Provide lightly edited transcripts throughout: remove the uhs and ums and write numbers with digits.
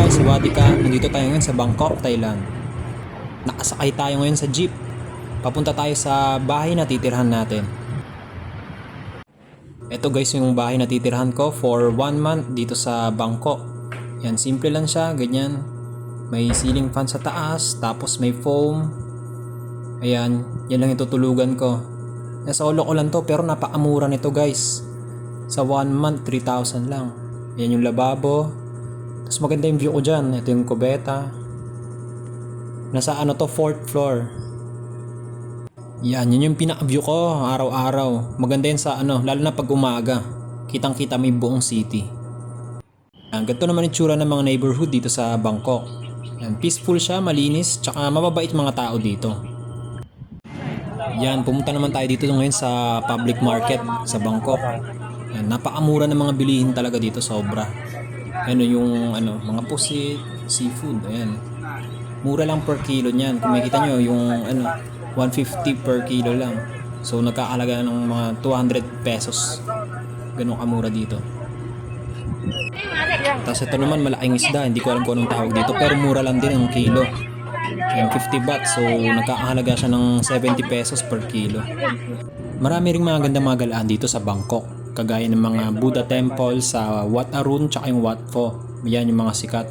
Sawadika. Nandito tayo ngayon sa Bangkok, Thailand. Nakasakay tayo ngayon sa jeep. Papunta tayo sa bahay na titirhan natin. Ito guys yung bahay na titirhan ko for 1 month dito sa Bangkok. Yan, simple lang siya, ganyan. May ceiling fan sa taas, tapos may foam. Ayan, yan lang yung tutulugan ko. Solo ko lang to pero napakamura nito guys. Sa 1 month, 3,000 lang. Yan yung lababo. Tapos maganda yung view ko dyan. Ito yung kubeta. Nasa ano to, 4th floor. Yan, yun yung pinaka-view ko araw-araw. Maganda yun sa ano, lalo na pag umaga. Kitang-kita may buong city. Yan, ganito naman yung tsura ng mga neighborhood dito sa Bangkok. Yan, peaceful siya, malinis, tsaka mababait mga tao dito. Yan, pumunta naman tayo dito ngayon sa public market sa Bangkok. Yan, napakamura ng mga bilihin talaga dito, sobra. Ano yung ano, mga pusit, seafood, ayan. Mura lang per kilo niyan. Kung makita nyo yung ano, 150 per kilo lang. So nagkakalaga ng mga 200 pesos. Ganun kamura dito. Tapos ito naman malaking isda, hindi ko alam kung anong tawag dito, pero mura lang din ang kilo. Yan, 50 baht, so nagkakahalaga siya ng 70 pesos per kilo. Marami ring mga ganda mga galaan dito sa Bangkok, kagaya ng mga Buddha temple sa Wat Arun tsaka yung Wat Pho. Yan yung mga sikat.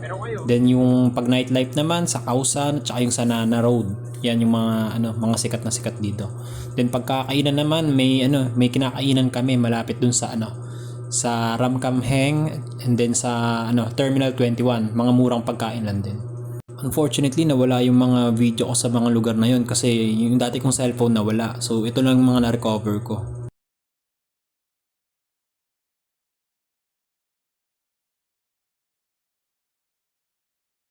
Then yung pag nightlife naman sa Khao San tsaka yung Sanana Road. Yan yung mga ano, mga sikat na sikat dito. Then pagkakainan naman may kinakainan kami malapit dun sa sa Ramkhamhaeng and then sa Terminal 21, mga murang pagkain lang din. Unfortunately nawala yung mga video ko sa mga lugar na yun kasi yung dati kong cellphone nawala. So ito lang yung mga na-recover ko.